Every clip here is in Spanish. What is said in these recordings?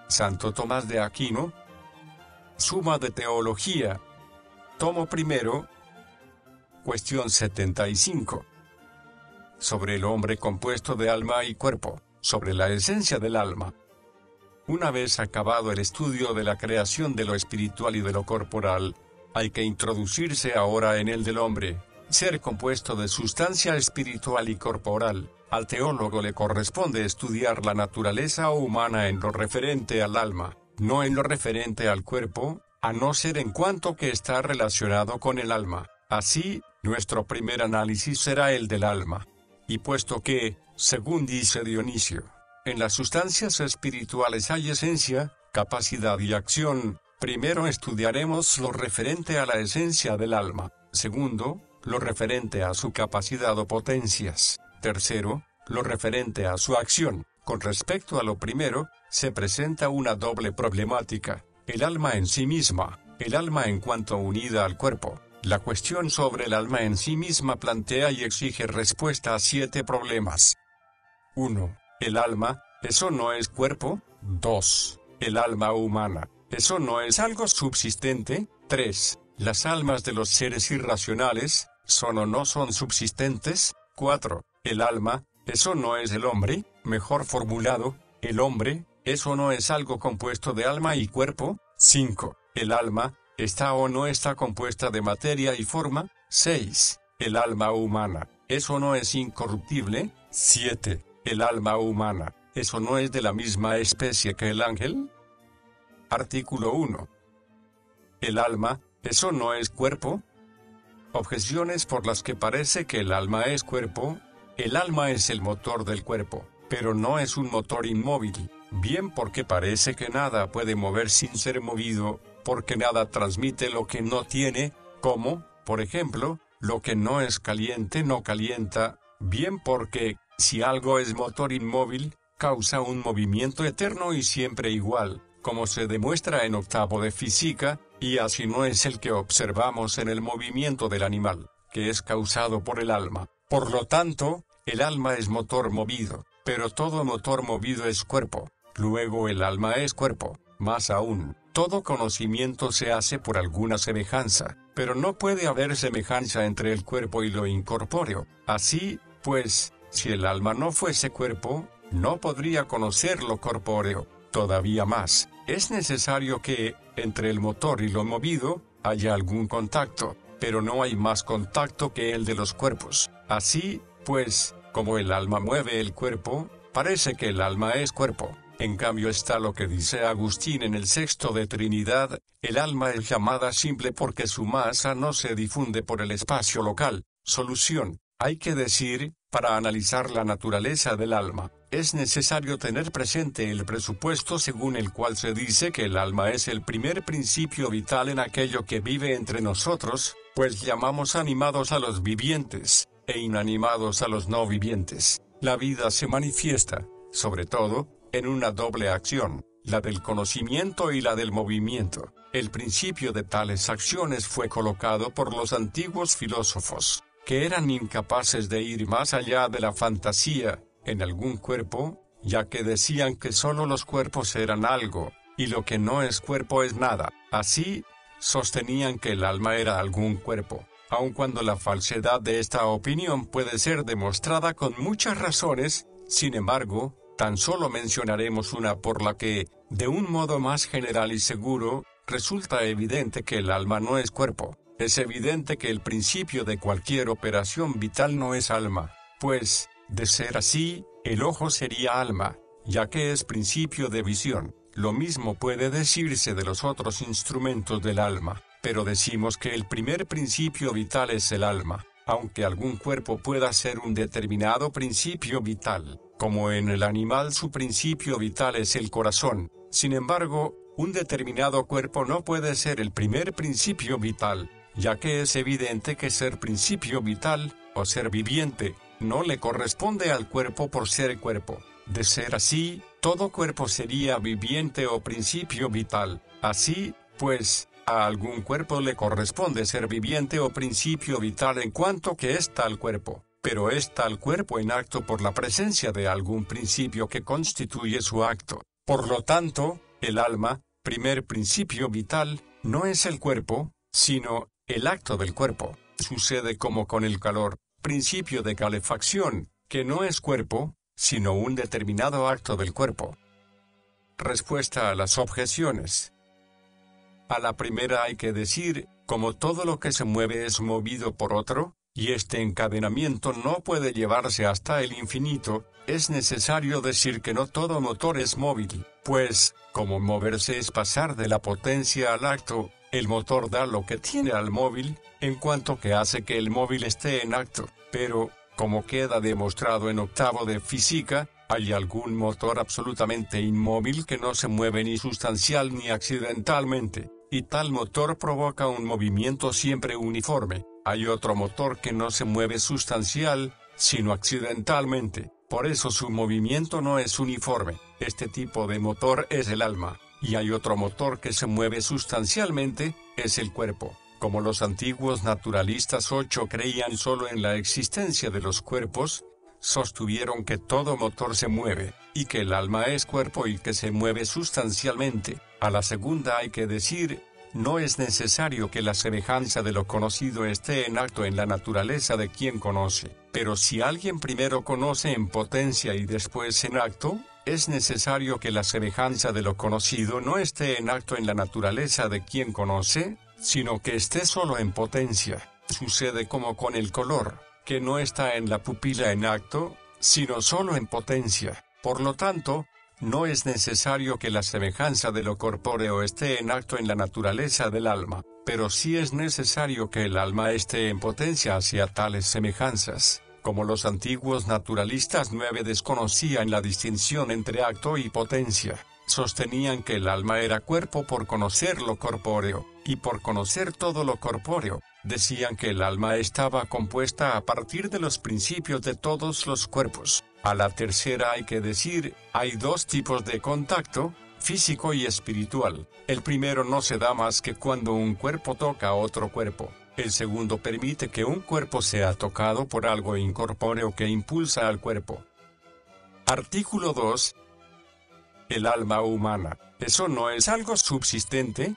Santo Tomás de Aquino. Suma de Teología. Tomo primero. Cuestión 75. Sobre el hombre compuesto de alma y cuerpo, sobre la esencia del alma. Una vez acabado el estudio de la creación de lo espiritual y de lo corporal, hay que introducirse ahora en el del hombre, ser compuesto de sustancia espiritual y corporal. Al teólogo le corresponde estudiar la naturaleza humana en lo referente al alma, no en lo referente al cuerpo, a no ser en cuanto que está relacionado con el alma. Así, nuestro primer análisis será el del alma. Y puesto que, según dice Dionisio, en las sustancias espirituales hay esencia, capacidad y acción, primero estudiaremos lo referente a la esencia del alma, segundo, lo referente a su capacidad o potencias, tercero, lo referente a su acción. Con respecto a lo primero, se presenta una doble problemática, el alma en sí misma, el alma en cuanto unida al cuerpo. La cuestión sobre el alma en sí misma plantea y exige respuesta a 7 problemas. 1. El alma, ¿eso no es cuerpo? 2. El alma humana, ¿eso no es algo subsistente? 3. Las almas de los seres irracionales, ¿son o no son subsistentes? 4. El alma, ¿eso no es el hombre? Mejor formulado, el hombre, ¿eso no es algo compuesto de alma y cuerpo? 5. El alma, ¿está o no está compuesta de materia y forma? 6. El alma humana, ¿eso no es incorruptible? 7. El alma humana, ¿eso no es de la misma especie que el ángel? Artículo 1. El alma, ¿eso no es cuerpo? Objeciones por las que parece que el alma es cuerpo. El alma es el motor del cuerpo, pero no es un motor inmóvil, bien porque parece que nada puede mover sin ser movido, porque nada transmite lo que no tiene, como, por ejemplo, lo que no es caliente no calienta, bien porque, si algo es motor inmóvil, causa un movimiento eterno y siempre igual, como se demuestra en octavo de física, y así no es el que observamos en el movimiento del animal, que es causado por el alma. Por lo tanto, el alma es motor movido, pero todo motor movido es cuerpo. Luego el alma es cuerpo. Más aún, todo conocimiento se hace por alguna semejanza, pero no puede haber semejanza entre el cuerpo y lo incorpóreo. Así, pues, si el alma no fuese cuerpo, no podría conocer lo corpóreo. Todavía más, es necesario que, entre el motor y lo movido, haya algún contacto, pero no hay más contacto que el de los cuerpos. Así, pues, como el alma mueve el cuerpo, parece que el alma es cuerpo. En cambio está lo que dice Agustín en el Sexto de Trinidad, el alma es llamada simple porque su masa no se difunde por el espacio local. Solución. Hay que decir, para analizar la naturaleza del alma, es necesario tener presente el presupuesto según el cual se dice que el alma es el primer principio vital en aquello que vive entre nosotros, pues llamamos animados a los vivientes, e inanimados a los no vivientes. La vida se manifiesta, sobre todo, en una doble acción, la del conocimiento y la del movimiento. El principio de tales acciones fue colocado por los antiguos filósofos, que eran incapaces de ir más allá de la fantasía, en algún cuerpo, ya que decían que solo los cuerpos eran algo, y lo que no es cuerpo es nada. Así, sostenían que el alma era algún cuerpo, aun cuando la falsedad de esta opinión puede ser demostrada con muchas razones. Sin embargo, tan solo mencionaremos una por la que, de un modo más general y seguro, resulta evidente que el alma no es cuerpo. Es evidente que el principio de cualquier operación vital no es alma, pues, de ser así, el ojo sería alma, ya que es principio de visión. Lo mismo puede decirse de los otros instrumentos del alma, pero decimos que el primer principio vital es el alma, aunque algún cuerpo pueda ser un determinado principio vital, como en el animal su principio vital es el corazón. Sin embargo, un determinado cuerpo no puede ser el primer principio vital, ya que es evidente que ser principio vital, o ser viviente, no le corresponde al cuerpo por ser cuerpo. De ser así, todo cuerpo sería viviente o principio vital. Así, pues, a algún cuerpo le corresponde ser viviente o principio vital en cuanto que es tal cuerpo, pero es tal cuerpo en acto por la presencia de algún principio que constituye su acto. Por lo tanto, El alma, primer principio vital, no es el cuerpo, sino el acto del cuerpo. Sucede como con el calor, principio de calefacción, que no es cuerpo, sino un determinado acto del cuerpo. Respuesta a las objeciones. A la primera hay que decir, como todo lo que se mueve es movido por otro, y este encadenamiento no puede llevarse hasta el infinito, es necesario decir que no todo motor es móvil, pues, como moverse es pasar de la potencia al acto, el motor da lo que tiene al móvil, en cuanto que hace que el móvil esté en acto, pero, como queda demostrado en octavo de física, hay algún motor absolutamente inmóvil que no se mueve ni sustancial ni accidentalmente, y tal motor provoca un movimiento siempre uniforme. Hay otro motor que no se mueve sustancial, sino accidentalmente, por eso su movimiento no es uniforme. Este tipo de motor es el alma, y hay otro motor que se mueve sustancialmente, es el cuerpo. Como los antiguos naturalistas 8 creían solo en la existencia de los cuerpos, sostuvieron que todo motor se mueve, y que el alma es cuerpo y que se mueve sustancialmente. A la segunda hay que decir, no es necesario que la semejanza de lo conocido esté en acto en la naturaleza de quien conoce, pero si alguien primero conoce en potencia y después en acto, es necesario que la semejanza de lo conocido no esté en acto en la naturaleza de quien conoce, sino que esté solo en potencia. Sucede como con el color, que no está en la pupila en acto, sino solo en potencia. Por lo tanto, no es necesario que la semejanza de lo corpóreo esté en acto en la naturaleza del alma, pero sí es necesario que el alma esté en potencia hacia tales semejanzas. Como los antiguos naturalistas 9 desconocían la distinción entre acto y potencia, sostenían que el alma era cuerpo por conocer lo corpóreo, y por conocer todo lo corpóreo, decían que el alma estaba compuesta a partir de los principios de todos los cuerpos. A la tercera hay que decir, hay dos tipos de contacto, físico y espiritual. El primero no se da más que cuando un cuerpo toca a otro cuerpo. El segundo permite que un cuerpo sea tocado por algo incorpóreo que impulsa al cuerpo. Artículo 2. El alma humana, ¿eso no es algo subsistente?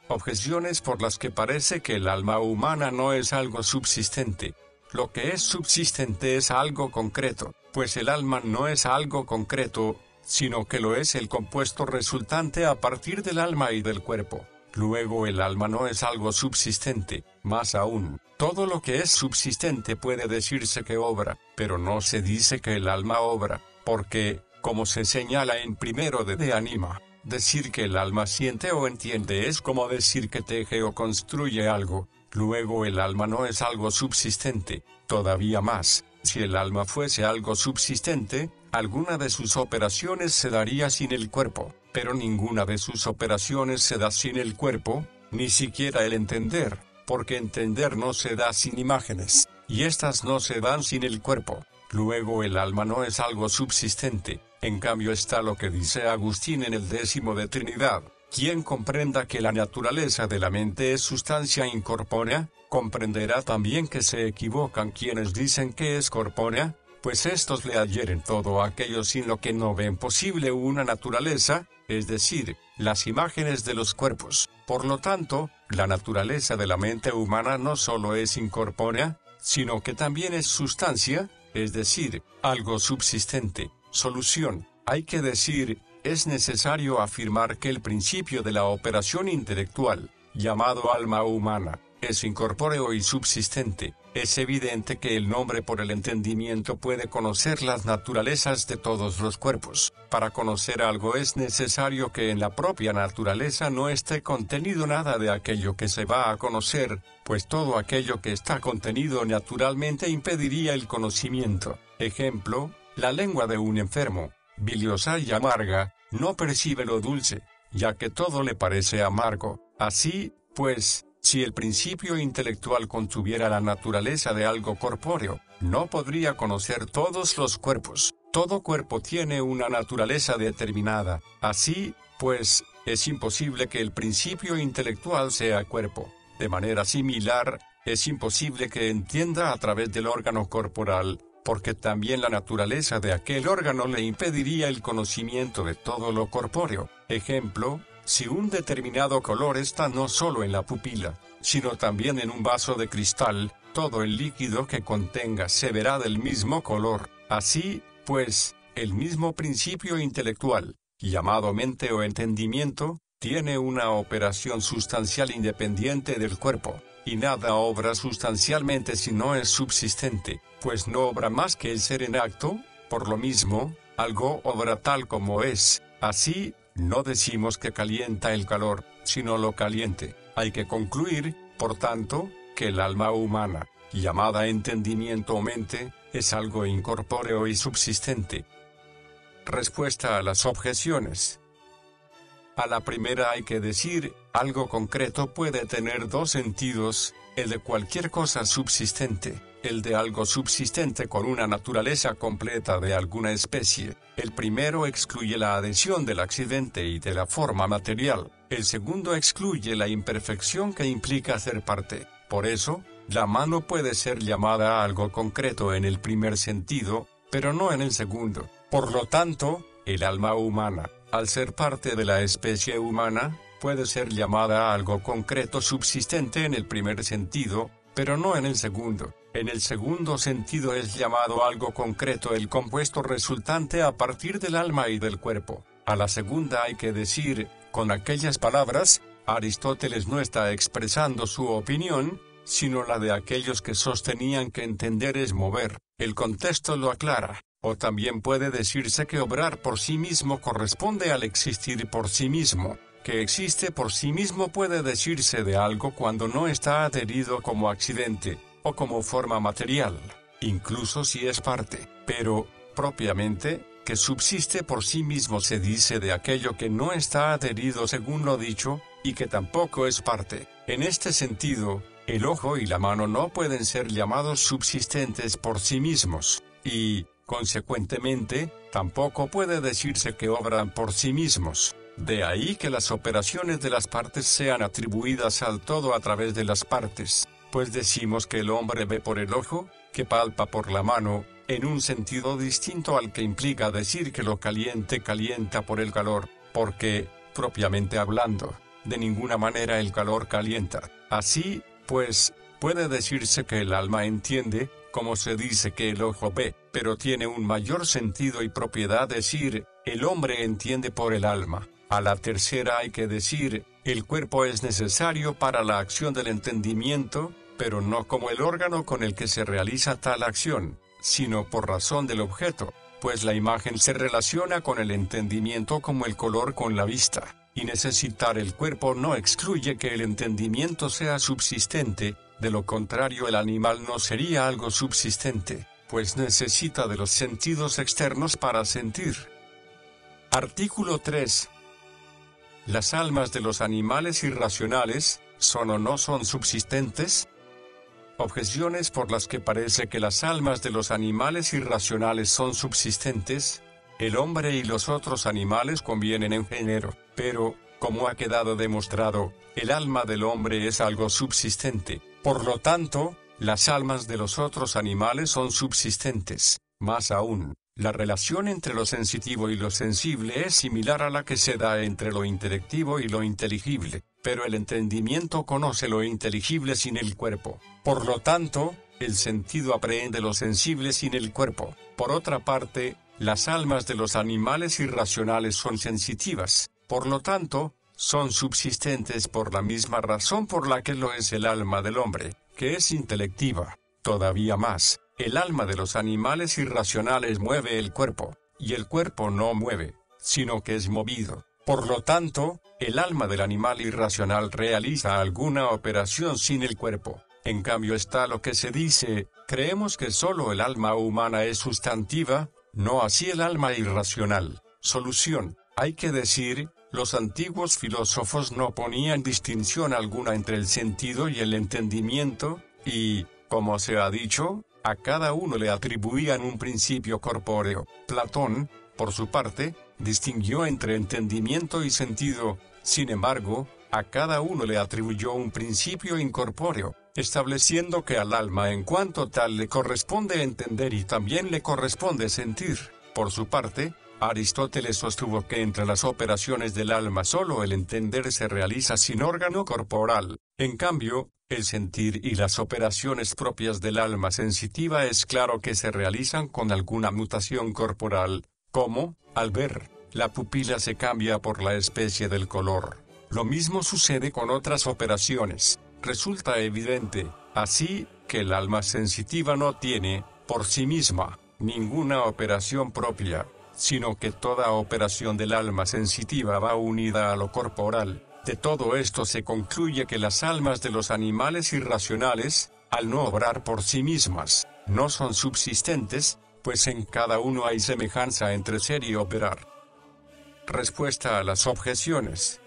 Objeciones por las que parece que el alma humana no es algo subsistente. Lo que es subsistente es algo concreto, pues el alma no es algo concreto, sino que lo es el compuesto resultante a partir del alma y del cuerpo. Luego el alma no es algo subsistente, más aún, todo lo que es subsistente puede decirse que obra, pero no se dice que el alma obra, porque, como se señala en primero de Anima, decir que el alma siente o entiende es como decir que teje o construye algo. Luego el alma no es algo subsistente, todavía más, si el alma fuese algo subsistente, alguna de sus operaciones se daría sin el cuerpo, pero ninguna de sus operaciones se da sin el cuerpo, ni siquiera el entender, porque entender no se da sin imágenes, y éstas no se dan sin el cuerpo. Luego el alma no es algo subsistente, en cambio está lo que dice Agustín en el 10º de Trinidad. Quien comprenda que la naturaleza de la mente es sustancia incorpórea, comprenderá también que se equivocan quienes dicen que es corpórea, pues estos le adhieren todo aquello sin lo que no ven posible una naturaleza, es decir, las imágenes de los cuerpos. Por lo tanto, la naturaleza de la mente humana no solo es incorpórea, sino que también es sustancia, es decir, algo subsistente. Solución. Hay que decir, es necesario afirmar que el principio de la operación intelectual, llamado alma humana, es incorpóreo y subsistente. Es evidente que el hombre por el entendimiento puede conocer las naturalezas de todos los cuerpos. Para conocer algo es necesario que en la propia naturaleza no esté contenido nada de aquello que se va a conocer, pues todo aquello que está contenido naturalmente impediría el conocimiento. Ejemplo, la lengua de un enfermo, biliosa y amarga, no percibe lo dulce, ya que todo le parece amargo. Así, pues, si el principio intelectual contuviera la naturaleza de algo corpóreo, no podría conocer todos los cuerpos. Todo cuerpo tiene una naturaleza determinada. Así, pues, es imposible que el principio intelectual sea cuerpo. De manera similar, es imposible que entienda a través del órgano corporal, porque también la naturaleza de aquel órgano le impediría el conocimiento de todo lo corpóreo. Ejemplo, si un determinado color está no solo en la pupila, sino también en un vaso de cristal, todo el líquido que contenga se verá del mismo color. Así, pues, el mismo principio intelectual, llamado mente o entendimiento, tiene una operación sustancial independiente del cuerpo, y nada obra sustancialmente si no es subsistente, pues no obra más que el ser en acto. Por lo mismo, algo obra tal como es. Así, no decimos que calienta el calor, sino lo caliente. Hay que concluir, por tanto, que el alma humana, llamada entendimiento o mente, es algo incorpóreo y subsistente. Respuesta a las objeciones. A la primera hay que decir, algo concreto puede tener dos sentidos, el de cualquier cosa subsistente, el de algo subsistente con una naturaleza completa de alguna especie. El primero excluye la adhesión del accidente y de la forma material, el segundo excluye la imperfección que implica ser parte. Por eso, la mano puede ser llamada algo concreto en el primer sentido, pero no en el segundo. Por lo tanto, el alma humana, al ser parte de la especie humana, puede ser llamada algo concreto subsistente en el primer sentido, pero no en el segundo. En el segundo sentido es llamado algo concreto el compuesto resultante a partir del alma y del cuerpo. A la segunda hay que decir, con aquellas palabras, Aristóteles no está expresando su opinión, sino la de aquellos que sostenían que entender es mover. El contexto lo aclara. O también puede decirse que obrar por sí mismo corresponde al existir por sí mismo. Que existe por sí mismo puede decirse de algo cuando no está adherido como accidente, o como forma material, incluso si es parte. Pero, propiamente, que subsiste por sí mismo se dice de aquello que no está adherido según lo dicho, y que tampoco es parte. En este sentido, el ojo y la mano no pueden ser llamados subsistentes por sí mismos, y, consecuentemente, tampoco puede decirse que obran por sí mismos. De ahí que las operaciones de las partes sean atribuidas al todo a través de las partes, pues decimos que el hombre ve por el ojo, que palpa por la mano, en un sentido distinto al que implica decir que lo caliente calienta por el calor, porque, propiamente hablando, de ninguna manera el calor calienta. Así, pues, puede decirse que el alma entiende, como se dice que el ojo ve, pero tiene un mayor sentido y propiedad decir, el hombre entiende por el alma. A la tercera hay que decir, el cuerpo es necesario para la acción del entendimiento, pero no como el órgano con el que se realiza tal acción, sino por razón del objeto, pues la imagen se relaciona con el entendimiento como el color con la vista, y necesitar el cuerpo no excluye que el entendimiento sea subsistente. De lo contrario el animal no sería algo subsistente, pues necesita de los sentidos externos para sentir. Artículo 3. ¿Las almas de los animales irracionales son o no son subsistentes? Objeciones por las que parece que las almas de los animales irracionales son subsistentes. El hombre y los otros animales convienen en género, pero, como ha quedado demostrado, el alma del hombre es algo subsistente. Por lo tanto, las almas de los otros animales son subsistentes. Más aún, la relación entre lo sensitivo y lo sensible es similar a la que se da entre lo intelectivo y lo inteligible, pero el entendimiento conoce lo inteligible sin el cuerpo. Por lo tanto, el sentido aprehende lo sensible sin el cuerpo. Por otra parte, las almas de los animales irracionales son sensitivas. Por lo tanto, son subsistentes por la misma razón por la que lo es el alma del hombre, que es intelectiva. Todavía más, el alma de los animales irracionales mueve el cuerpo, y el cuerpo no mueve, sino que es movido. Por lo tanto, el alma del animal irracional realiza alguna operación sin el cuerpo. En cambio está lo que se dice, creemos que solo el alma humana es sustantiva, no así el alma irracional. Solución, hay que decir, los antiguos filósofos no ponían distinción alguna entre el sentido y el entendimiento, y, como se ha dicho, a cada uno le atribuían un principio corpóreo. Platón, por su parte, distinguió entre entendimiento y sentido, sin embargo, a cada uno le atribuyó un principio incorpóreo. estableciendo que al alma en cuanto tal le corresponde entender y también le corresponde sentir. Por su parte, Aristóteles sostuvo que entre las operaciones del alma solo el entender se realiza sin órgano corporal. En cambio, el sentir y las operaciones propias del alma sensitiva es claro que se realizan con alguna mutación corporal, como, al ver, la pupila se cambia por la especie del color. Lo mismo sucede con otras operaciones. Resulta evidente, así, que el alma sensitiva no tiene, por sí misma, ninguna operación propia, sino que toda operación del alma sensitiva va unida a lo corporal. De todo esto se concluye que las almas de los animales irracionales, al no obrar por sí mismas, no son subsistentes, pues en cada uno hay semejanza entre ser y operar. Respuesta a las objeciones.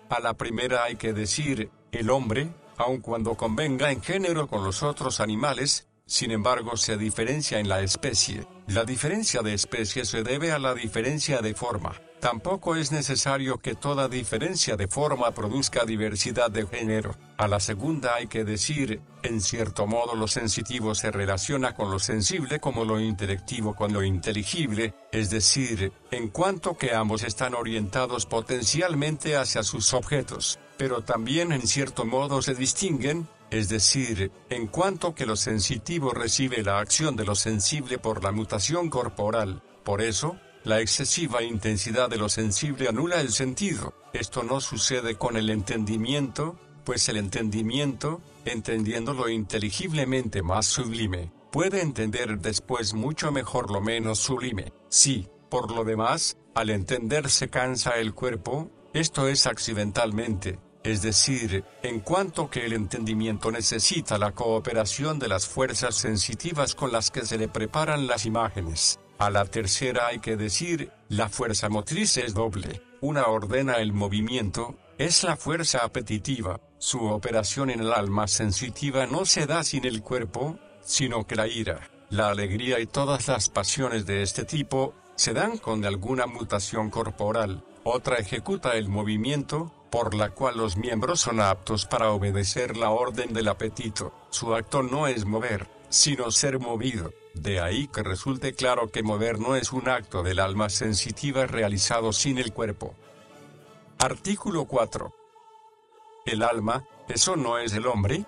A la primera hay que decir, el hombre, aun cuando convenga en género con los otros animales, sin embargo se diferencia en la especie. La diferencia de especie se debe a la diferencia de forma. Tampoco es necesario que toda diferencia de forma produzca diversidad de género. A la segunda hay que decir, en cierto modo lo sensitivo se relaciona con lo sensible como lo intelectivo con lo inteligible, es decir, en cuanto que ambos están orientados potencialmente hacia sus objetos, pero también en cierto modo se distinguen, es decir, en cuanto que lo sensitivo recibe la acción de lo sensible por la mutación corporal. Por eso, la excesiva intensidad de lo sensible anula el sentido. Esto no sucede con el entendimiento, pues el entendimiento, entendiendo lo inteligiblemente más sublime, puede entender después mucho mejor lo menos sublime. Si, por lo demás, al entender se cansa el cuerpo, esto es accidentalmente, es decir, en cuanto que el entendimiento necesita la cooperación de las fuerzas sensitivas con las que se le preparan las imágenes. A la tercera hay que decir, la fuerza motriz es doble. Una ordena el movimiento, es la fuerza apetitiva. Su operación en el alma sensitiva no se da sin el cuerpo, sino que la ira, la alegría y todas las pasiones de este tipo, se dan con alguna mutación corporal. Otra ejecuta el movimiento, por la cual los miembros son aptos para obedecer la orden del apetito. Su acto no es mover, sino ser movido. De ahí que resulte claro que mover no es un acto del alma sensitiva realizado sin el cuerpo. Artículo 4. ¿El alma, eso no es el hombre?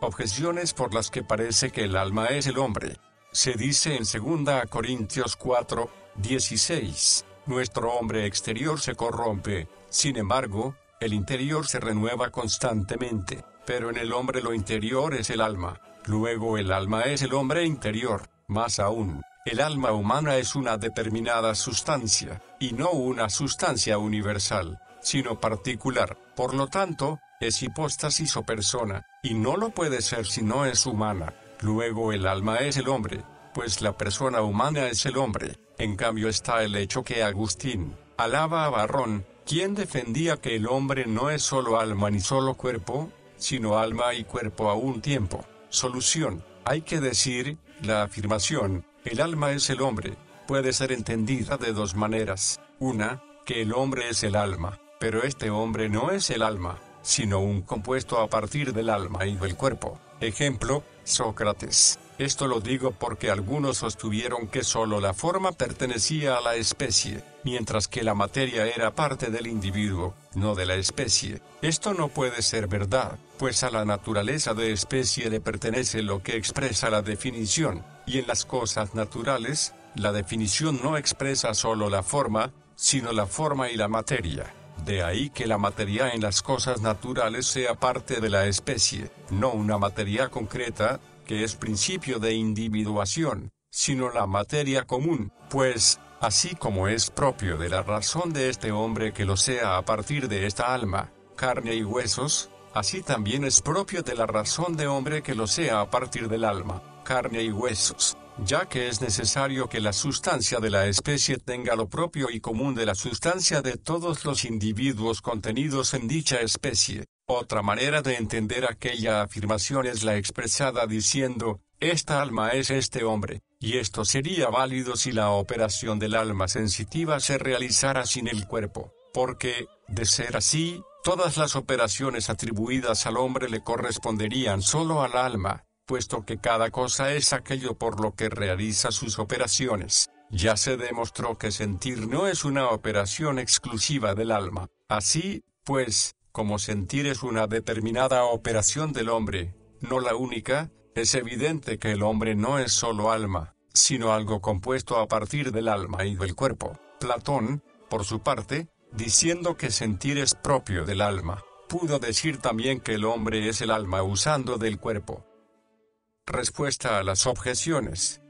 Objeciones por las que parece que el alma es el hombre. Se dice en 2 Corintios 4, 16, nuestro hombre exterior se corrompe, sin embargo, el interior se renueva constantemente, pero en el hombre lo interior es el alma. Luego el alma es el hombre interior. Más aún, el alma humana es una determinada sustancia, y no una sustancia universal, sino particular. Por lo tanto, es hipóstasis o persona, y no lo puede ser si no es humana. Luego el alma es el hombre, pues la persona humana es el hombre. En cambio está el hecho que Agustín alaba a Varrón, quien defendía que el hombre no es solo alma ni solo cuerpo, sino alma y cuerpo a un tiempo. Solución. Hay que decir, la afirmación, el alma es el hombre, puede ser entendida de dos maneras. Una, que el hombre es el alma, pero este hombre no es el alma, sino un compuesto a partir del alma y del cuerpo. Ejemplo, Sócrates. Esto lo digo porque algunos sostuvieron que solo la forma pertenecía a la especie, mientras que la materia era parte del individuo, no de la especie. Esto no puede ser verdad, pues a la naturaleza de especie le pertenece lo que expresa la definición, y en las cosas naturales, la definición no expresa solo la forma, sino la forma y la materia. De ahí que la materia en las cosas naturales sea parte de la especie, no una materia concreta, que es principio de individuación, sino la materia común, pues, así como es propio de la razón de este hombre que lo sea a partir de esta alma, carne y huesos, así también es propio de la razón de hombre que lo sea a partir del alma, carne y huesos, ya que es necesario que la sustancia de la especie tenga lo propio y común de la sustancia de todos los individuos contenidos en dicha especie. Otra manera de entender aquella afirmación es la expresada diciendo, esta alma es este hombre, y esto sería válido si la operación del alma sensitiva se realizara sin el cuerpo, porque, de ser así, todas las operaciones atribuidas al hombre le corresponderían solo al alma, puesto que cada cosa es aquello por lo que realiza sus operaciones. Ya se demostró que sentir no es una operación exclusiva del alma. Así, pues, como sentir es una determinada operación del hombre, no la única, es evidente que el hombre no es solo alma, sino algo compuesto a partir del alma y del cuerpo. Platón, por su parte, diciendo que sentir es propio del alma, pudo decir también que el hombre es el alma usando del cuerpo. Respuesta a las objeciones.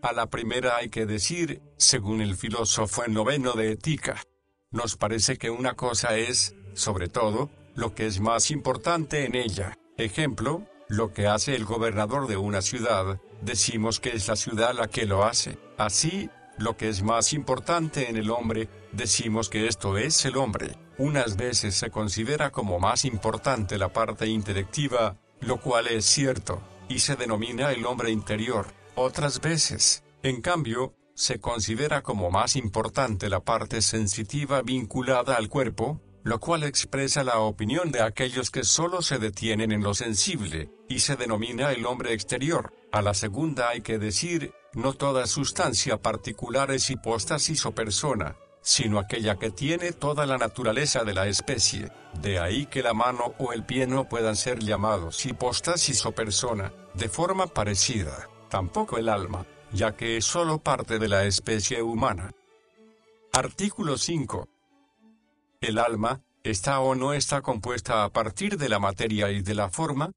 A la primera hay que decir, según el filósofo en noveno de Ética, nos parece que una cosa es, sobre todo, lo que es más importante en ella. Ejemplo, lo que hace el gobernador de una ciudad, decimos que es la ciudad la que lo hace. Así, lo que es más importante en el hombre, decimos que esto es el hombre. Unas veces se considera como más importante la parte intelectiva, lo cual es cierto, y se denomina el hombre interior. Otras veces, en cambio, se considera como más importante la parte sensitiva vinculada al cuerpo, lo cual expresa la opinión de aquellos que solo se detienen en lo sensible, y se denomina el hombre exterior. A la segunda hay que decir, no toda sustancia particular es hipóstasis o persona, sino aquella que tiene toda la naturaleza de la especie. De ahí que la mano o el pie no puedan ser llamados hipóstasis o persona, de forma parecida. Tampoco el alma, ya que es solo parte de la especie humana. Artículo 5. ¿El alma está o no está compuesta a partir de la materia y de la forma?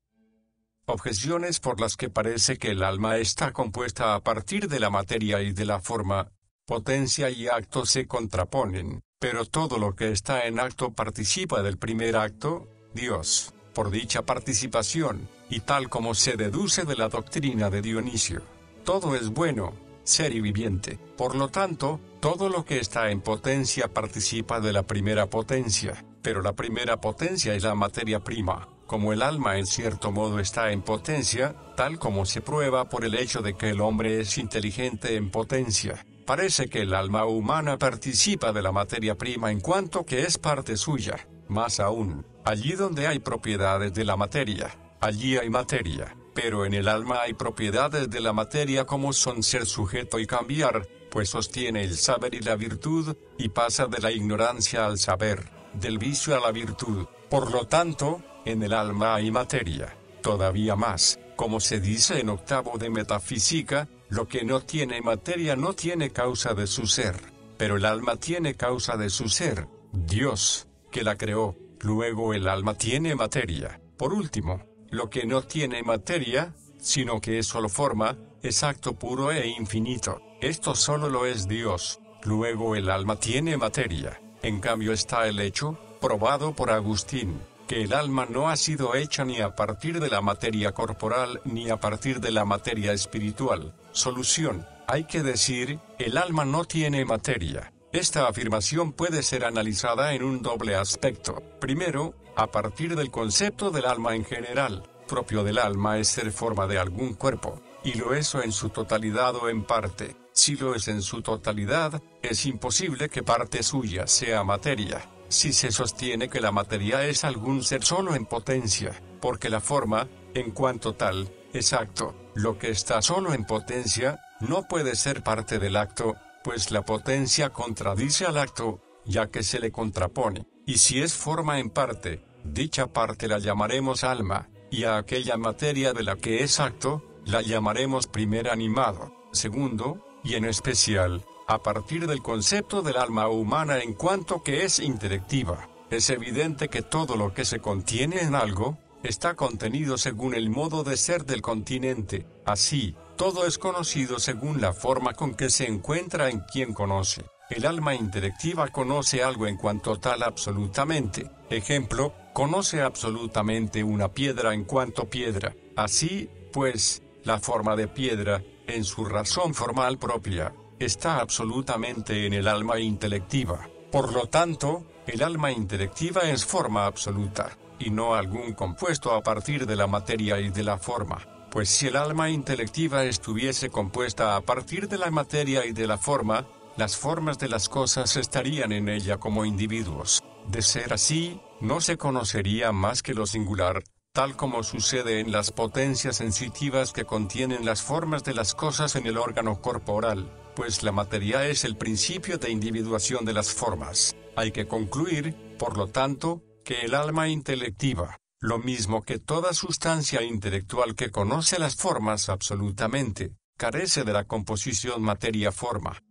Objeciones por las que parece que el alma está compuesta a partir de la materia y de la forma. Potencia y acto se contraponen, pero todo lo que está en acto participa del primer acto, Dios, por dicha participación, y tal como se deduce de la doctrina de Dionisio. Todo es bueno, ser y viviente. Por lo tanto, todo lo que está en potencia participa de la primera potencia, pero la primera potencia es la materia prima. Como el alma en cierto modo está en potencia, tal como se prueba por el hecho de que el hombre es inteligente en potencia, parece que el alma humana participa de la materia prima en cuanto que es parte suya. Más aún, allí donde hay propiedades de la materia, allí hay materia, pero en el alma hay propiedades de la materia como son ser sujeto y cambiar, pues sostiene el saber y la virtud, y pasa de la ignorancia al saber, del vicio a la virtud. Por lo tanto, en el alma hay materia. Todavía más, como se dice en octavo de metafísica, lo que no tiene materia no tiene causa de su ser, pero el alma tiene causa de su ser, Dios, que la creó. Luego el alma tiene materia. Por último, lo que no tiene materia, sino que es solo forma, es acto puro e infinito. Esto solo lo es Dios. Luego el alma tiene materia. En cambio está el hecho, probado por Agustín, que el alma no ha sido hecha ni a partir de la materia corporal ni a partir de la materia espiritual. Solución: hay que decir, el alma no tiene materia. Esta afirmación puede ser analizada en un doble aspecto. Primero, a partir del concepto del alma en general. Propio del alma es ser forma de algún cuerpo, y lo es o en su totalidad o en parte. Si lo es en su totalidad, es imposible que parte suya sea materia. Si se sostiene que la materia es algún ser solo en potencia, porque la forma, en cuanto tal, es acto, lo que está solo en potencia, no puede ser parte del acto, pues la potencia contradice al acto, ya que se le contrapone. Y si es forma en parte, dicha parte la llamaremos alma, y a aquella materia de la que es acto, la llamaremos primer animado, segundo, y en especial, a partir del concepto del alma humana en cuanto que es intelectiva. Es evidente que todo lo que se contiene en algo, está contenido según el modo de ser del continente. Así, todo es conocido según la forma con que se encuentra en quien conoce. El alma intelectiva conoce algo en cuanto tal absolutamente. Ejemplo, conoce absolutamente una piedra en cuanto piedra. Así, pues, la forma de piedra, en su razón formal propia, está absolutamente en el alma intelectiva. Por lo tanto, el alma intelectiva es forma absoluta, y no algún compuesto a partir de la materia y de la forma. Pues si el alma intelectiva estuviese compuesta a partir de la materia y de la forma, las formas de las cosas estarían en ella como individuos. De ser así, no se conocería más que lo singular, tal como sucede en las potencias sensitivas que contienen las formas de las cosas en el órgano corporal, pues la materia es el principio de individuación de las formas. Hay que concluir, por lo tanto, que el alma intelectiva, lo mismo que toda sustancia intelectual que conoce las formas absolutamente, carece de la composición materia-forma.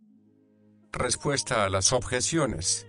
Respuesta a las objeciones.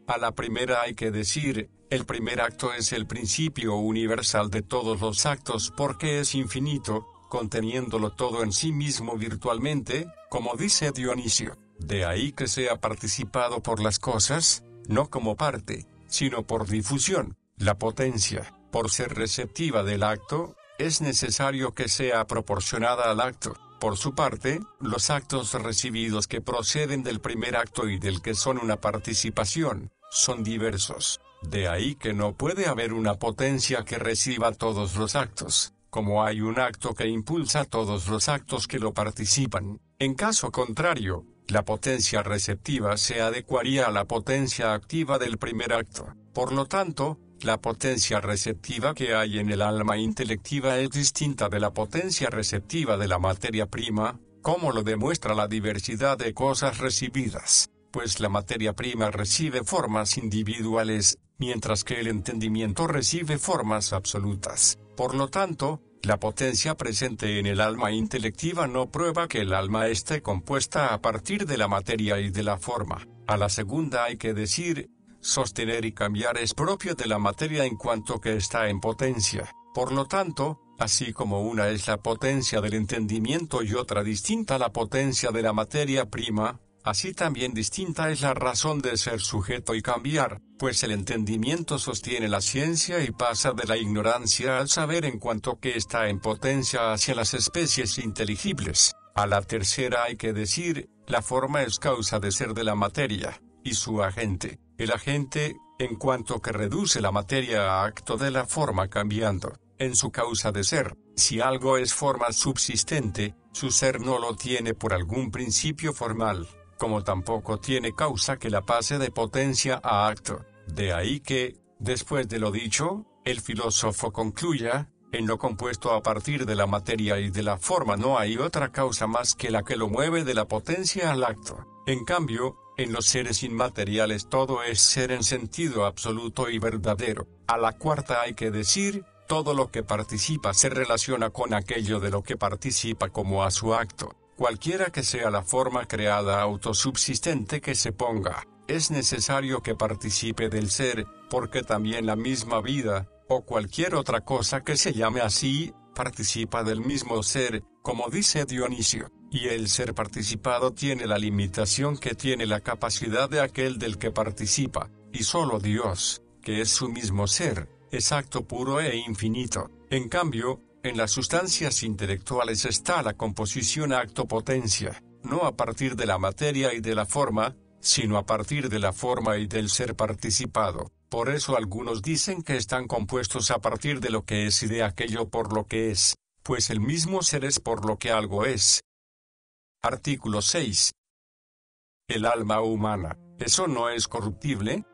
A la primera hay que decir, el primer acto es el principio universal de todos los actos porque es infinito, conteniéndolo todo en sí mismo virtualmente, como dice Dionisio. De ahí que sea participado por las cosas, no como parte, sino por difusión. La potencia, por ser receptiva del acto, es necesario que sea proporcionada al acto. Por su parte, los actos recibidos que proceden del primer acto y del que son una participación, son diversos. De ahí que no puede haber una potencia que reciba todos los actos, como hay un acto que impulsa todos los actos que lo participan. En caso contrario, la potencia receptiva se adecuaría a la potencia activa del primer acto. Por lo tanto, la potencia receptiva que hay en el alma intelectiva es distinta de la potencia receptiva de la materia prima, como lo demuestra la diversidad de cosas recibidas, pues la materia prima recibe formas individuales, mientras que el entendimiento recibe formas absolutas. Por lo tanto, la potencia presente en el alma intelectiva no prueba que el alma esté compuesta a partir de la materia y de la forma. A la segunda hay que decir, sostener y cambiar es propio de la materia en cuanto que está en potencia. Por lo tanto, así como una es la potencia del entendimiento y otra distinta la potencia de la materia prima, así también distinta es la razón de ser sujeto y cambiar, pues el entendimiento sostiene la ciencia y pasa de la ignorancia al saber en cuanto que está en potencia hacia las especies inteligibles. A la tercera hay que decir, la forma es causa de ser de la materia, y su agente. El agente, en cuanto que reduce la materia a acto de la forma cambiando, en su causa de ser. Si algo es forma subsistente, su ser no lo tiene por algún principio formal, como tampoco tiene causa que la pase de potencia a acto. De ahí que, después de lo dicho, el filósofo concluya, en lo compuesto a partir de la materia y de la forma no hay otra causa más que la que lo mueve de la potencia al acto. En cambio, en los seres inmateriales todo es ser en sentido absoluto y verdadero. A la cuarta hay que decir, todo lo que participa se relaciona con aquello de lo que participa como a su acto. Cualquiera que sea la forma creada autosubsistente que se ponga, es necesario que participe del ser, porque también la misma vida, o cualquier otra cosa que se llame así, participa del mismo ser, como dice Dionisio. Y el ser participado tiene la limitación que tiene la capacidad de aquel del que participa, y solo Dios, que es su mismo ser, es acto puro e infinito. En cambio, en las sustancias intelectuales está la composición acto-potencia, no a partir de la materia y de la forma, sino a partir de la forma y del ser participado. Por eso algunos dicen que están compuestos a partir de lo que es y de aquello por lo que es, pues el mismo ser es por lo que algo es. Artículo 6. El alma humana, ¿eso no es corruptible?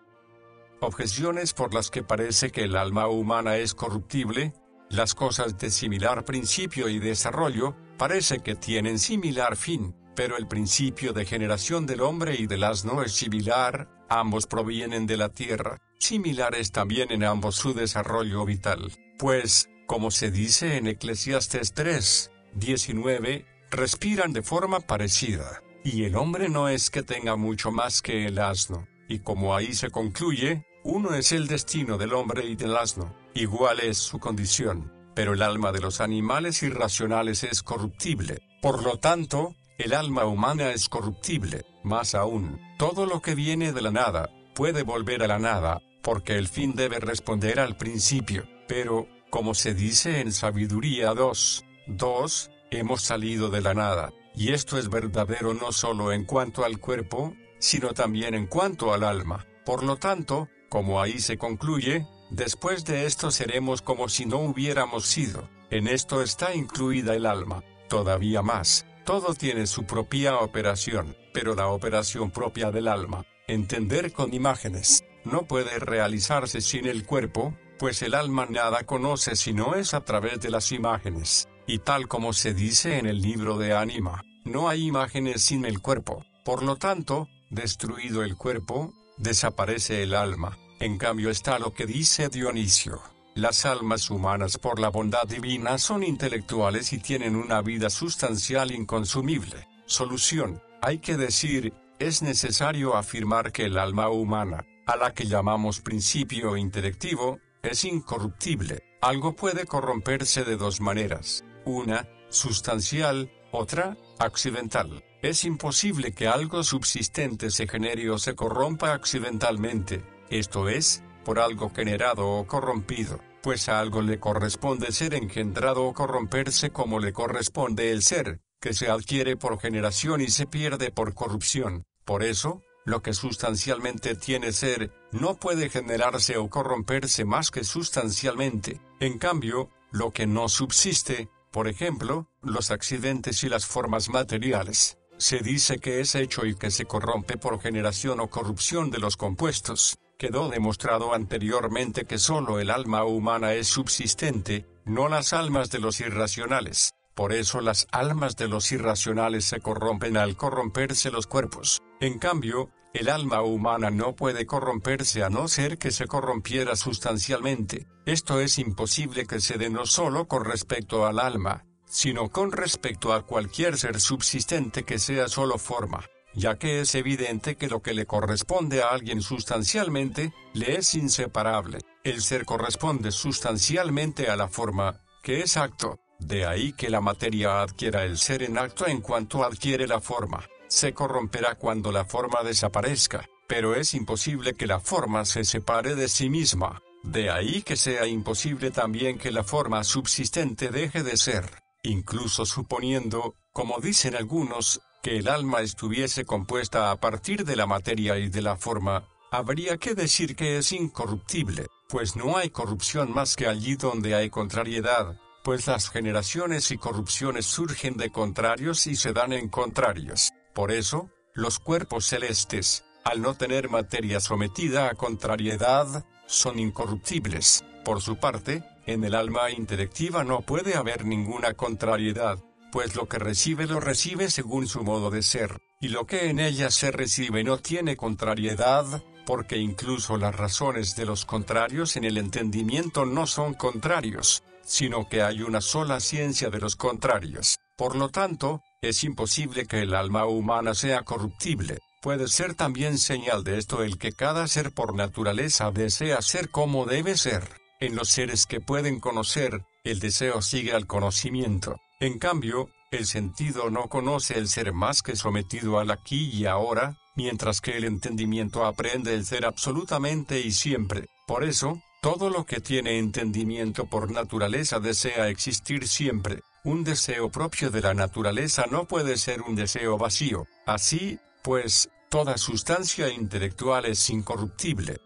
Objeciones por las que parece que el alma humana es corruptible. Las cosas de similar principio y desarrollo, parece que tienen similar fin, pero el principio de generación del hombre y del asno es similar, ambos provienen de la tierra, similar es también en ambos su desarrollo vital, pues, como se dice en Eclesiastes 3:19, respiran de forma parecida, y el hombre no es que tenga mucho más que el asno, y como ahí se concluye, uno es el destino del hombre y del asno, igual es su condición, pero el alma de los animales irracionales es corruptible, por lo tanto, el alma humana es corruptible, más aún, todo lo que viene de la nada, puede volver a la nada, porque el fin debe responder al principio, pero, como se dice en Sabiduría 2:2, hemos salido de la nada, y esto es verdadero no solo en cuanto al cuerpo, sino también en cuanto al alma. Por lo tanto, como ahí se concluye, después de esto seremos como si no hubiéramos sido. En esto está incluida el alma. Todavía más, todo tiene su propia operación, pero la operación propia del alma, entender con imágenes, no puede realizarse sin el cuerpo, pues el alma nada conoce si no es a través de las imágenes, y tal como se dice en el libro de Ánima, no hay imágenes sin el cuerpo, por lo tanto, destruido el cuerpo, desaparece el alma. En cambio está lo que dice Dionisio: las almas humanas por la bondad divina son intelectuales y tienen una vida sustancial inconsumible. Solución: hay que decir, es necesario afirmar que el alma humana, a la que llamamos principio intelectivo, es incorruptible. Algo puede corromperse de dos maneras: una, sustancial; otra, accidental. Es imposible que algo subsistente se genere o se corrompa accidentalmente, esto es, por algo generado o corrompido, pues a algo le corresponde ser engendrado o corromperse como le corresponde el ser, que se adquiere por generación y se pierde por corrupción. Por eso, lo que sustancialmente tiene ser, no puede generarse o corromperse más que sustancialmente. En cambio, lo que no subsiste, por ejemplo, los accidentes y las formas materiales, se dice que es hecho y que se corrompe por generación o corrupción de los compuestos. Quedó demostrado anteriormente que solo el alma humana es subsistente, no las almas de los irracionales. Por eso las almas de los irracionales se corrompen al corromperse los cuerpos. En cambio, el alma humana no puede corromperse a no ser que se corrompiera sustancialmente. Esto es imposible que se dé no solo con respecto al alma, sino con respecto a cualquier ser subsistente que sea solo forma, ya que es evidente que lo que le corresponde a alguien sustancialmente, le es inseparable. El ser corresponde sustancialmente a la forma, que es acto. De ahí que la materia adquiera el ser en acto en cuanto adquiere la forma. Se corromperá cuando la forma desaparezca, pero es imposible que la forma se separe de sí misma. De ahí que sea imposible también que la forma subsistente deje de ser. Incluso suponiendo, como dicen algunos, que el alma estuviese compuesta a partir de la materia y de la forma, habría que decir que es incorruptible, pues no hay corrupción más que allí donde hay contrariedad, pues las generaciones y corrupciones surgen de contrarios y se dan en contrarios. Por eso, los cuerpos celestes, al no tener materia sometida a contrariedad, son incorruptibles. Por su parte, en el alma intelectiva no puede haber ninguna contrariedad, pues lo que recibe lo recibe según su modo de ser, y lo que en ella se recibe no tiene contrariedad, porque incluso las razones de los contrarios en el entendimiento no son contrarios, sino que hay una sola ciencia de los contrarios. Por lo tanto, es imposible que el alma humana sea corruptible. Puede ser también señal de esto el que cada ser por naturaleza desea ser como debe ser. En los seres que pueden conocer, el deseo sigue al conocimiento. En cambio, el sentido no conoce el ser más que sometido al aquí y ahora, mientras que el entendimiento aprende el ser absolutamente y siempre. Por eso, todo lo que tiene entendimiento por naturaleza desea existir siempre. Un deseo propio de la naturaleza no puede ser un deseo vacío. Así, pues, toda sustancia intelectual es incorruptible.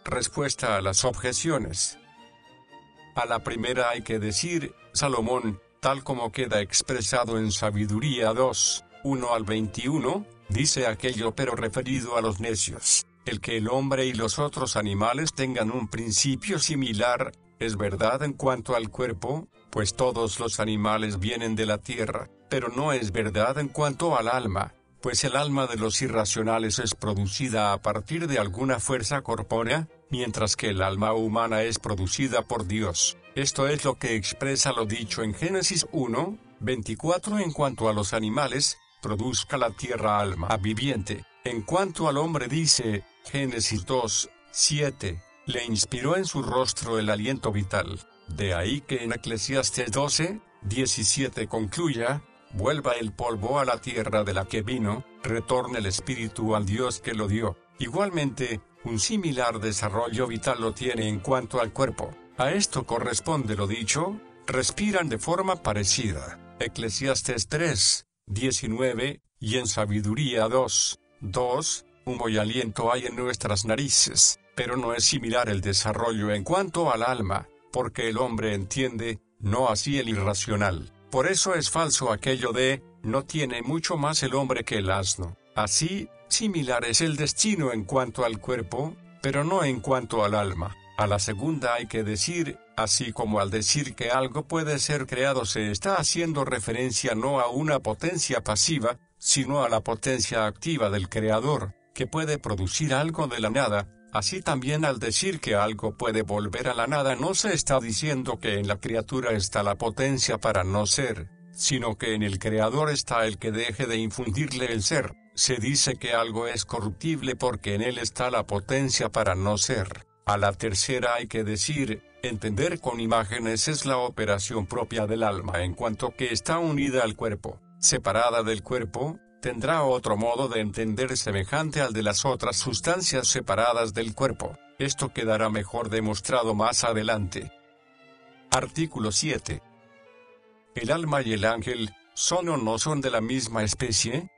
Respuesta a las objeciones. A la primera hay que decir, Salomón, tal como queda expresado en Sabiduría 2, 1 al 21, dice aquello pero referido a los necios. El que el hombre y los otros animales tengan un principio similar, es verdad en cuanto al cuerpo, pues todos los animales vienen de la tierra, pero no es verdad en cuanto al alma, pues el alma de los irracionales es producida a partir de alguna fuerza corpórea, mientras que el alma humana es producida por Dios. Esto es lo que expresa lo dicho en Génesis 1, 24 en cuanto a los animales, produzca la tierra alma viviente. En cuanto al hombre dice, Génesis 2, 7, le inspiró en su rostro el aliento vital. De ahí que en Eclesiastes 12, 17 concluya, vuelva el polvo a la tierra de la que vino, retorne el espíritu al Dios que lo dio. Igualmente, un similar desarrollo vital lo tiene en cuanto al cuerpo. A esto corresponde lo dicho, respiran de forma parecida. Eclesiastes 3, 19, y en Sabiduría 2, 2, humo y aliento hay en nuestras narices, pero no es similar el desarrollo en cuanto al alma, porque el hombre entiende, no así el irracional. Por eso es falso aquello de, no tiene mucho más el hombre que el asno. Así, similar es el destino en cuanto al cuerpo, pero no en cuanto al alma. A la segunda hay que decir, así como al decir que algo puede ser creado se está haciendo referencia no a una potencia pasiva, sino a la potencia activa del creador, que puede producir algo de la nada. Así también al decir que algo puede volver a la nada no se está diciendo que en la criatura está la potencia para no ser, sino que en el creador está el que deje de infundirle el ser. Se dice que algo es corruptible porque en él está la potencia para no ser. A la tercera hay que decir, entender con imágenes es la operación propia del alma en cuanto que está unida al cuerpo. Separada del cuerpo, tendrá otro modo de entender semejante al de las otras sustancias separadas del cuerpo. Esto quedará mejor demostrado más adelante. Artículo 7. ¿El alma y el ángel son o no son de la misma especie?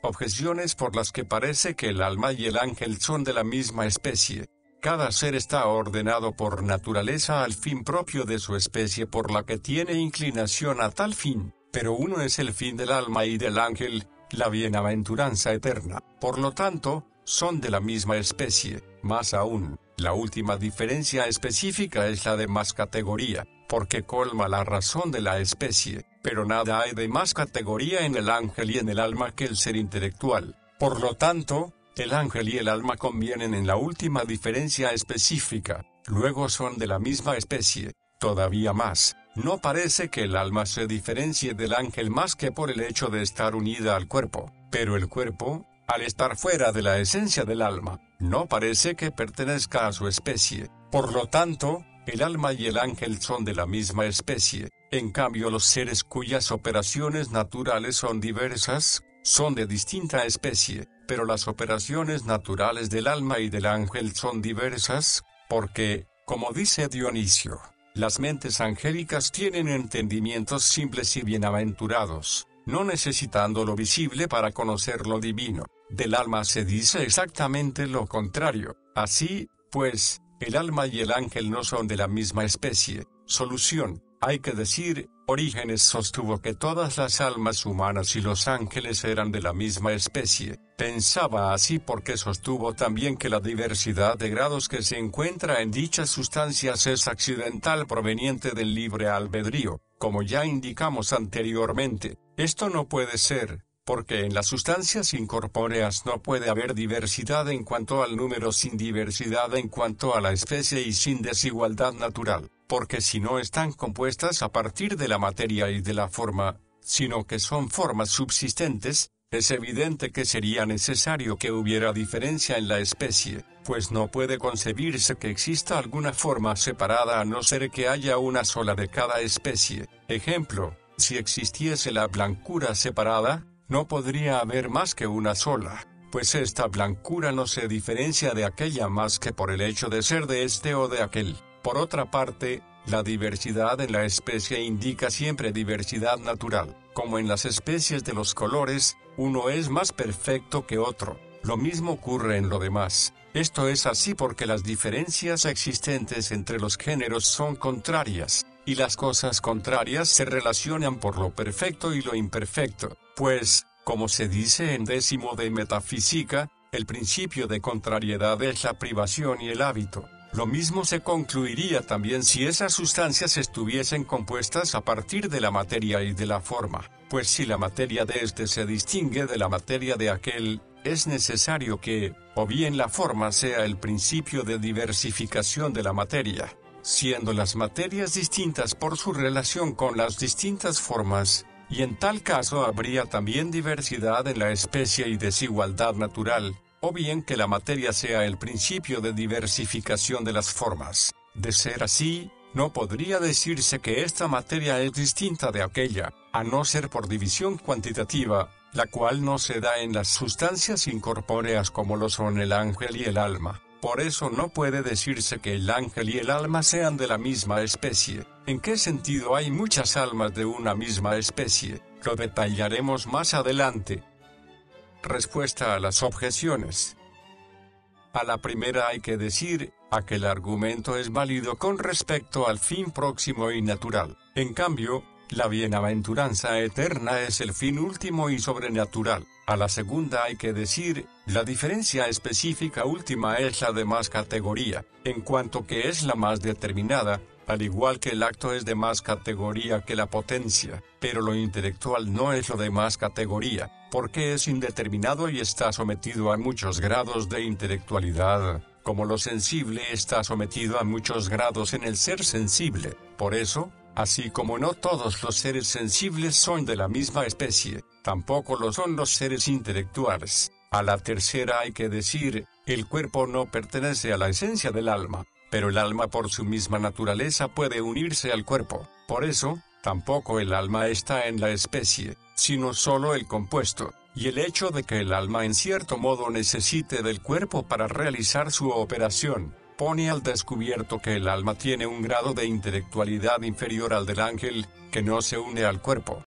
Objeciones por las que parece que el alma y el ángel son de la misma especie. Cada ser está ordenado por naturaleza al fin propio de su especie por la que tiene inclinación a tal fin, pero uno es el fin del alma y del ángel, la bienaventuranza eterna. Por lo tanto, son de la misma especie. Más aún, la última diferencia específica es la de más categoría, porque colma la razón de la especie, pero nada hay de más categoría en el ángel y en el alma que el ser intelectual. Por lo tanto, el ángel y el alma convienen en la última diferencia específica, luego son de la misma especie. Todavía más, no parece que el alma se diferencie del ángel más que por el hecho de estar unida al cuerpo, pero el cuerpo, al estar fuera de la esencia del alma, no parece que pertenezca a su especie. Por lo tanto, el alma y el ángel son de la misma especie. En cambio, los seres cuyas operaciones naturales son diversas, son de distinta especie, pero las operaciones naturales del alma y del ángel son diversas, porque, como dice Dionisio, las mentes angélicas tienen entendimientos simples y bienaventurados, no necesitando lo visible para conocer lo divino. Del alma se dice exactamente lo contrario. Así, pues, el alma y el ángel no son de la misma especie. Solución. Hay que decir, Orígenes sostuvo que todas las almas humanas y los ángeles eran de la misma especie. Pensaba así porque sostuvo también que la diversidad de grados que se encuentra en dichas sustancias es accidental proveniente del libre albedrío, como ya indicamos anteriormente. Esto no puede ser, porque en las sustancias incorpóreas no puede haber diversidad en cuanto al número sin diversidad en cuanto a la especie y sin desigualdad natural, porque si no están compuestas a partir de la materia y de la forma, sino que son formas subsistentes, es evidente que sería necesario que hubiera diferencia en la especie, pues no puede concebirse que exista alguna forma separada a no ser que haya una sola de cada especie. Ejemplo, si existiese la blancura separada, no podría haber más que una sola, pues esta blancura no se diferencia de aquella más que por el hecho de ser de este o de aquel. Por otra parte, la diversidad en la especie indica siempre diversidad natural, como en las especies de los colores, uno es más perfecto que otro. Lo mismo ocurre en lo demás. Esto es así porque las diferencias existentes entre los géneros son contrarias, y las cosas contrarias se relacionan por lo perfecto y lo imperfecto, pues, como se dice en 10º de Metafísica, el principio de contrariedad es la privación y el hábito. Lo mismo se concluiría también si esas sustancias estuviesen compuestas a partir de la materia y de la forma, pues si la materia de este se distingue de la materia de aquel, es necesario que, o bien la forma sea el principio de diversificación de la materia, siendo las materias distintas por su relación con las distintas formas, y en tal caso habría también diversidad en la especie y desigualdad natural, o bien que la materia sea el principio de diversificación de las formas. De ser así, no podría decirse que esta materia es distinta de aquella, a no ser por división cuantitativa, la cual no se da en las sustancias incorpóreas como lo son el ángel y el alma. Por eso no puede decirse que el ángel y el alma sean de la misma especie. ¿En qué sentido hay muchas almas de una misma especie? Lo detallaremos más adelante. Respuesta a las objeciones. A la primera hay que decir, aquel argumento es válido con respecto al fin próximo y natural. En cambio, La bienaventuranza eterna es el fin último y sobrenatural. A la segunda hay que decir, la diferencia específica última es la de más categoría, en cuanto que es la más determinada, al igual que el acto es de más categoría que la potencia, pero lo intelectual no es lo de más categoría, porque es indeterminado y está sometido a muchos grados de intelectualidad, como lo sensible está sometido a muchos grados en el ser sensible. Por eso, así como no todos los seres sensibles son de la misma especie, tampoco lo son los seres intelectuales. A la tercera hay que decir, el cuerpo no pertenece a la esencia del alma, pero el alma por su misma naturaleza puede unirse al cuerpo. Por eso, tampoco el alma está en la especie, sino solo el compuesto, y el hecho de que el alma en cierto modo necesite del cuerpo para realizar su operación, pone al descubierto que el alma tiene un grado de intelectualidad inferior al del ángel, que no se une al cuerpo.